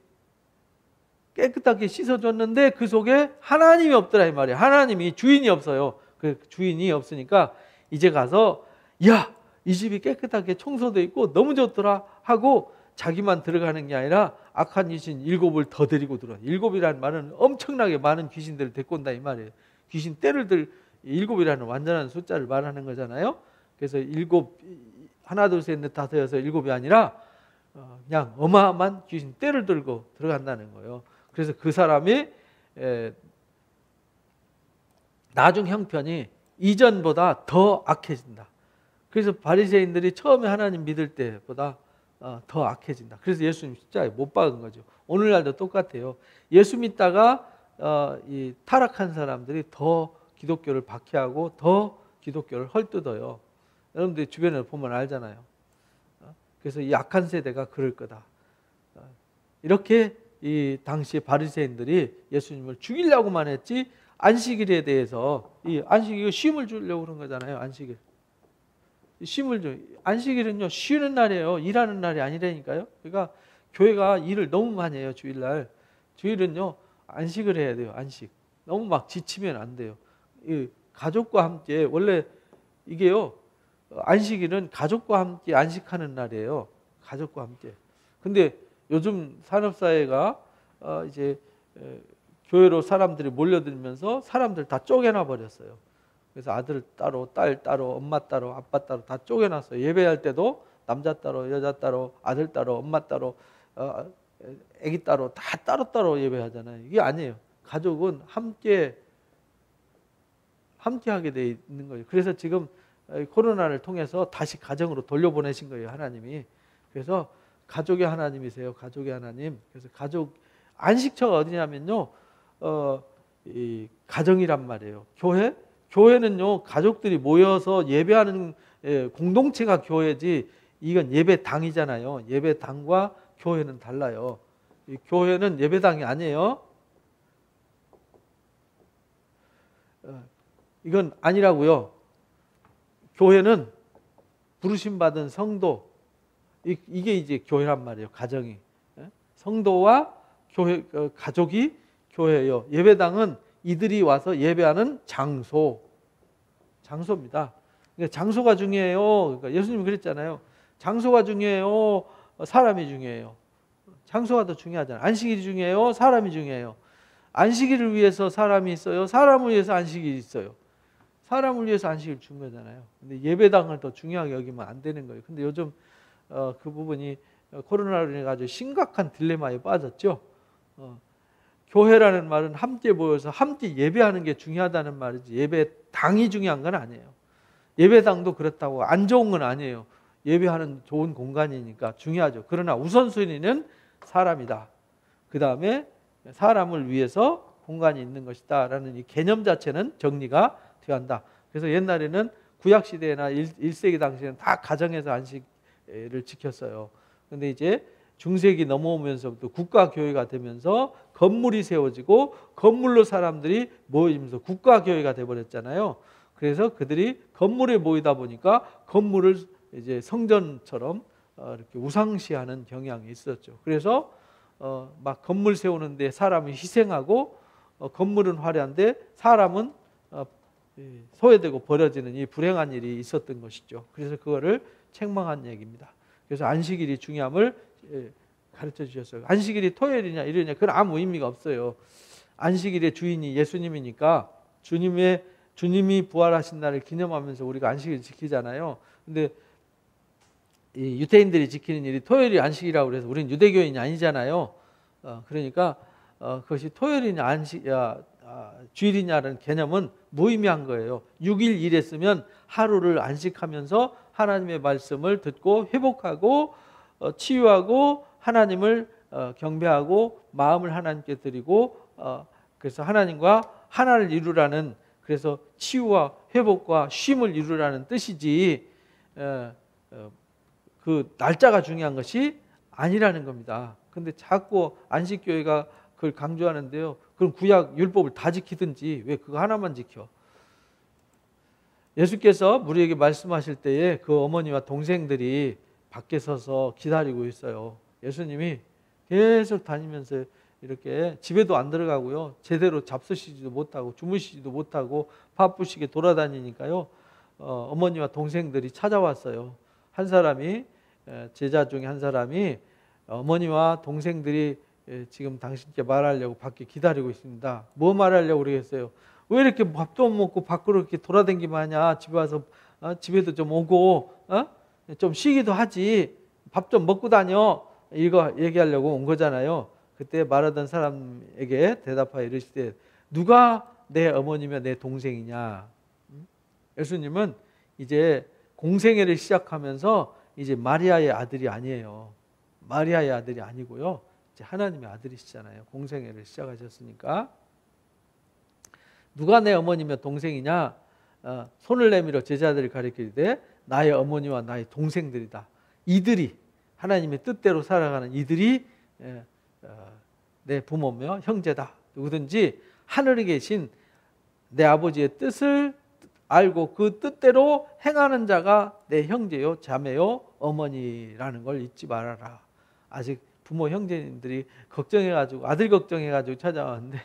Speaker 1: 깨끗하게 씻어줬는데 그 속에 하나님이 없더라 이 말이에요. 하나님이 주인이 없어요. 그 주인이 없으니까 이제 가서 이 집이 깨끗하게 청소돼 있고 너무 좋더라 하고 자기만 들어가는 게 아니라 악한 귀신 7을 더 데리고 들어와. 7이라는 말은 엄청나게 많은 귀신들을 데리고 온다 이 말이에요. 귀신 떼를 7이라는 완전한 숫자를 말하는 거잖아요. 그래서 7 하나 둘 셋 넷 다섯 여섯 7이 아니라 그냥 어마어마한 귀신 떼를 들고 들어간다는 거예요. 그래서 그 사람이 나중 형편이 이전보다 더 악해진다. 그래서 바리새인들이 처음에 하나님 믿을 때보다 더 악해진다. 그래서 예수님 십자가에 못 박은 거죠. 오늘날도 똑같아요. 예수 믿다가 이 타락한 사람들이 더 기독교를 박해하고 더 기독교를 헐뜯어요. 여러분들 주변에 보면 알잖아요. 그래서 이 악한 세대가 그럴 거다. 이렇게 이 당시 바리새인들이 예수님을 죽이려고만 했지 안식일에 대해서 이 안식일 쉼을 주려고 그런 거잖아요. 안식일. 쉼을 줘. 안식일은요 쉬는 날이에요. 일하는 날이 아니라니까요. 그러니까 교회가 일을 너무 많이 해요. 주일날. 주일은요 안식을 해야 돼요. 안식. 너무 막 지치면 안 돼요. 이 가족과 함께 원래 이게요 안식일은 가족과 함께 안식하는 날이에요. 가족과 함께. 근데 요즘 산업사회가 이제 교회로 사람들이 몰려들면서 사람들 다 쪼개놔 버렸어요. 그래서 아들 따로, 딸 따로, 엄마 따로, 아빠 따로 다 쪼개놨어요. 예배할 때도 남자 따로, 여자 따로, 아들 따로, 엄마 따로, 아기 따로 다 따로따로 예배하잖아요. 이게 아니에요. 가족은 함께 하게 돼 있는 거예요. 그래서 지금 코로나를 통해서 다시 가정으로 돌려보내신 거예요. 하나님이. 그래서 가족의 하나님이세요. 가족의 하나님. 그래서 가족 안식처가 어디냐면요. 이 가정이란 말이에요. 교회는요. 가족들이 모여서 예배하는 공동체가 교회지 이건 예배당이잖아요. 예배당과 교회는 달라요. 교회는 예배당이 아니에요. 이건 아니라고요. 교회는 부르심 받은 성도 이게 이제 교회란 말이에요. 가정이 성도와 교회 가족이 교회예요. 예배당은 이들이 와서 예배하는 장소입니다. 그러니까 장소가 중요해요. 그러니까 예수님이 그랬잖아요. 장소가 중요해요. 사람이 중요해요. 장소가 더 중요하잖아요. 안식일이 중요해요. 사람이 중요해요. 안식일을 위해서 사람이 있어요. 사람을 위해서 안식일이 있어요. 사람을 위해서 안식일 준 거잖아요. 근데 예배당을 더 중요하게 여기면 안 되는 거예요. 근데 요즘 그 부분이 코로나로 인해 가지고 심각한 딜레마에 빠졌죠. 교회라는 말은 함께 모여서 함께 예배하는 게 중요하다는 말이지 예배당이 중요한 건 아니에요. 예배당도 그렇다고 안 좋은 건 아니에요. 예배하는 좋은 공간이니까 중요하죠. 그러나 우선순위는 사람이다. 그 다음에 사람을 위해서 공간이 있는 것이다 라는 이 개념 자체는 정리가 되어야 한다. 그래서 옛날에는 구약시대나 1세기 당시에는 다 가정에서 안식을 지켰어요. 근데 이제 중세기 넘어오면서부터 국가교회가 되면서 건물이 세워지고 건물로 사람들이 모이면서 국가교회가 돼버렸잖아요. 그래서 그들이 건물에 모이다 보니까 건물을 이제 성전처럼 이렇게 우상시하는 경향이 있었죠. 그래서 막 건물 세우는데 사람이 희생하고 건물은 화려한데 사람은 소외되고 버려지는 이 불행한 일이 있었던 것이죠. 그래서 그거를 책망한 얘기입니다. 그래서 안식일이 중요함을 가르쳐 주셨어요. 안식일이 토요일이냐 일요일이냐 그건 아무 의미가 없어요. 안식일의 주인이 예수님이니까 주님이 부활하신 날을 기념하면서 우리가 안식일을 지키잖아요. 근데 이 유대인들이 지키는 일이 토요일이 안식이라고 그래서 우리는 유대교인이 아니잖아요. 그러니까 그것이 토요일이냐 주일이냐는 개념은 무의미한 거예요. 6일 일했으면 하루를 안식하면서 하나님의 말씀을 듣고 회복하고 치유하고 하나님을 경배하고 마음을 하나님께 드리고 그래서 하나님과 하나를 이루라는 그래서 치유와 회복과 쉼을 이루라는 뜻이지 그 날짜가 중요한 것이 아니라는 겁니다. 근데 자꾸 안식교회가 그걸 강조하는데요. 그럼 구약 율법을 다 지키든지 왜 그거 하나만 지켜? 예수께서 우리에게 말씀하실 때에 그 어머니와 동생들이 밖에 서서 기다리고 있어요. 예수님이 계속 다니면서 이렇게 집에도 안 들어가고요. 제대로 잡수시지도 못하고 주무시지도 못하고 바쁘시게 돌아다니니까요. 어머니와 동생들이 찾아왔어요. 한 사람이 제자 중에 한 사람이 어머니와 동생들이 지금 당신께 말하려고 밖에 기다리고 있습니다. 뭐 말하려고 그러겠어요? 왜 이렇게 밥도 못 먹고 밖으로 이렇게 돌아다니기만 하냐? 집에 와서 집에도 좀 오고 좀 쉬기도 하지. 밥 좀 먹고 다녀. 이거 얘기하려고 온 거잖아요. 그때 말하던 사람에게 대답하여 이르시되 누가 내 어머니며 내 동생이냐? 예수님은 이제 공생애를 시작하면서 이제 마리아의 아들이 아니에요. 마리아의 아들이 아니고요. 이제 하나님의 아들이시잖아요. 공생애를 시작하셨으니까. 누가 내 어머니며 동생이냐? 손을 내밀어 제자들을 가리키되 나의 어머니와 나의 동생들이다. 이들이 하나님의 뜻대로 살아가는 이들이 내 부모며 형제다. 누구든지 하늘에 계신 내 아버지의 뜻을 알고 그 뜻대로 행하는 자가 내 형제요 자매요 어머니라는 걸 잊지 말아라. 아직 부모 형제님들이 걱정해가지고 아들 걱정해가지고 찾아왔는데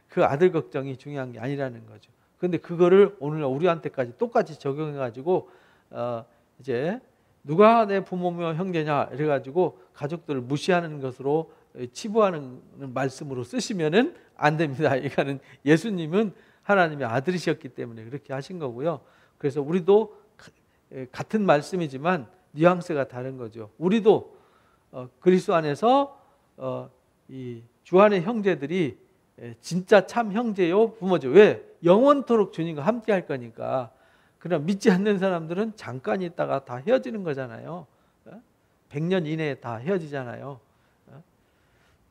Speaker 1: 그 아들 걱정이 중요한 게 아니라는 거죠. 그런데 그거를 오늘 우리한테까지 똑같이 적용해가지고 이제 누가 내 부모며 형제냐 이래가지고 가족들을 무시하는 것으로 치부하는 말씀으로 쓰시면은 안 됩니다. 이거는 예수님은 하나님의 아들이셨기 때문에 그렇게 하신 거고요. 그래서 우리도 같은 말씀이지만 뉘앙스가 다른 거죠. 우리도 그리스도 안에서 이 주 안의 형제들이 진짜 참 형제요 부모죠. 왜? 영원토록 주님과 함께 할 거니까. 그러나 믿지 않는 사람들은 잠깐 있다가 다 헤어지는 거잖아요. 100년 이내에 다 헤어지잖아요.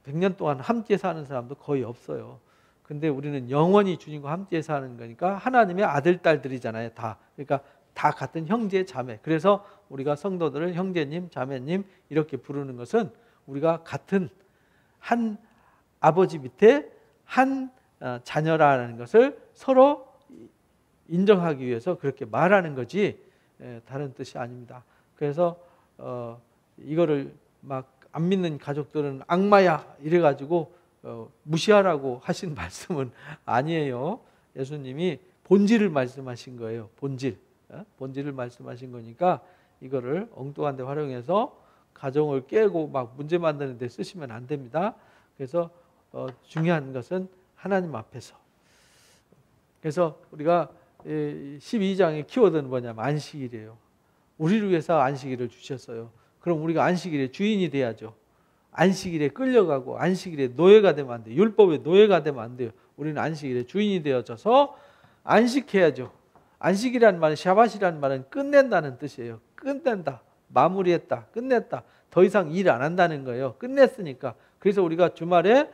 Speaker 1: 100년 동안 함께 사는 사람도 거의 없어요. 근데 우리는 영원히 주님과 함께 사는 거니까 하나님의 아들, 딸들이잖아요. 다. 그러니까 다 같은 형제, 자매. 그래서 우리가 성도들을 형제님, 자매님 이렇게 부르는 것은 우리가 같은 한 아버지 밑에 한 자녀라는 것을 서로 인정하기 위해서 그렇게 말하는 거지 다른 뜻이 아닙니다. 그래서 이거를 막 안 믿는 가족들은 악마야 이래가지고 무시하라고 하신 말씀은 아니에요. 예수님이 본질을 말씀하신 거예요. 본질. 본질을 말씀하신 거니까 이거를 엉뚱한 데 활용해서 가정을 깨고 막 문제 만드는 데 쓰시면 안 됩니다. 그래서 중요한 것은 하나님 앞에서. 그래서 우리가 12장의 키워드는 뭐냐면 안식일이에요. 우리를 위해서 안식일을 주셨어요. 그럼 우리가 안식일의 주인이 돼야죠. 안식일에 끌려가고 안식일의 노예가 되면 안 돼요. 율법의 노예가 되면 안 돼요. 우리는 안식일의 주인이 되어져서 안식해야죠. 안식이라는 말은, 샤밧이라는 말은 끝낸다는 뜻이에요. 끝낸다, 마무리했다, 끝냈다. 더 이상 일 안 한다는 거예요. 끝냈으니까. 그래서 우리가 주말에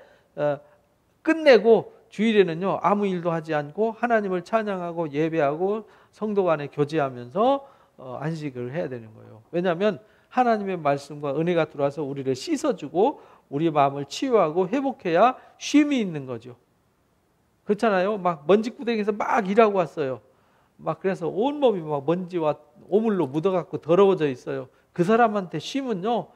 Speaker 1: 끝내고 주일에는요 아무 일도 하지 않고 하나님을 찬양하고 예배하고 성도 간에 교제하면서 안식을 해야 되는 거예요. 왜냐하면 하나님의 말씀과 은혜가 들어와서 우리를 씻어주고 우리의 마음을 치유하고 회복해야 쉼이 있는 거죠. 그렇잖아요. 막 먼지구덩이에서 막 일하고 왔어요. 막 그래서 온몸이 막 먼지와 오물로 묻어갖고 더러워져 있어요. 그 사람한테 쉼은요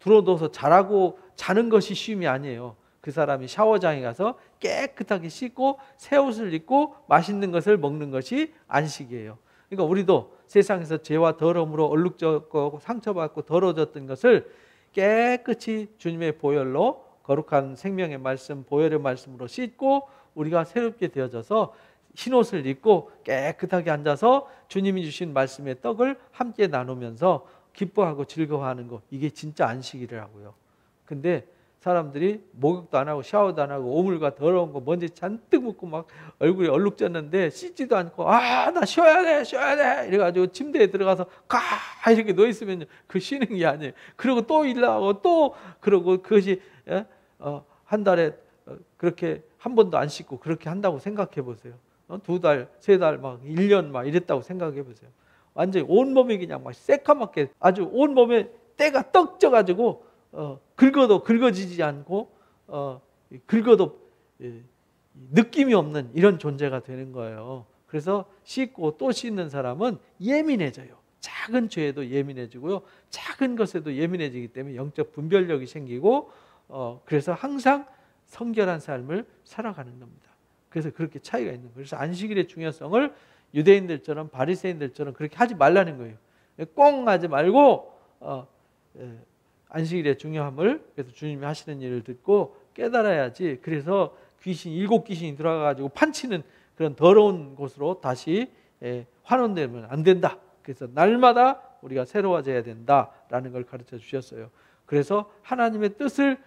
Speaker 1: 들어둬서 자라고 자는 것이 쉼이 아니에요. 그 사람이 샤워장에 가서 깨끗하게 씻고 새 옷을 입고 맛있는 것을 먹는 것이 안식이에요. 그러니까 우리도 세상에서 죄와 더러움으로 얼룩졌고 상처받고 더러워졌던 것을 깨끗이 주님의 보혈로 거룩한 생명의 말씀, 보혈의 말씀으로 씻고 우리가 새롭게 되어져서 흰옷을 입고 깨끗하게 앉아서 주님이 주신 말씀의 떡을 함께 나누면서 기뻐하고 즐거워하는 거, 이게 진짜 안식이라고요. 근데 사람들이 목욕도 안 하고 샤워도 안 하고 오물과 더러운 거 먼지 잔뜩 묻고 막 얼굴에 얼룩졌는데 씻지도 않고 나 쉬어야 돼 이래가지고 침대에 들어가서 이렇게 누워있으면 그 쉬는 게 아니에요. 그리고 또 일하고 또 그러고 그것이 한 달에 그렇게 한 번도 안 씻고 그렇게 한다고 생각해 보세요. 2달, 3달, 막 1년 막 이랬다고 생각해 보세요. 완전히 온몸이 그냥 막 새까맣게 아주 온몸에 때가 떡 져가지고 긁어도 긁어지지 않고 긁어도 느낌이 없는 이런 존재가 되는 거예요. 그래서 씻고 또 씻는 사람은 예민해져요. 작은 죄에도 예민해지고요. 작은 것에도 예민해지기 때문에 영적 분별력이 생기고 그래서 항상 성결한 삶을 살아가는 겁니다. 그래서 그렇게 차이가 있는 거예요. 그래서 안식일의 중요성을 유대인들처럼 바리새인들처럼 그렇게 하지 말라는 거예요. 꽁 하지 말고 안식일의 중요함을 그래서 주님이 하시는 일을 듣고 깨달아야지. 그래서 일곱 귀신이 들어가가지고 판치는 그런 더러운 곳으로 다시 환원되면 안 된다. 그래서 날마다 우리가 새로워져야 된다라는 걸 가르쳐 주셨어요. 그래서 하나님의 뜻을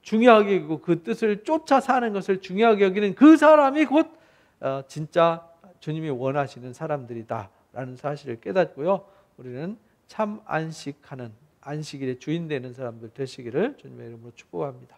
Speaker 1: 중요하게 여기고 그 뜻을 쫓아 사는 것을 중요하게 여기는 그 사람이 곧 진짜 주님이 원하시는 사람들이다라는 사실을 깨닫고요. 우리는 참 안식하는 안식일의 주인 되는 사람들 되시기를 주님의 이름으로 축복합니다.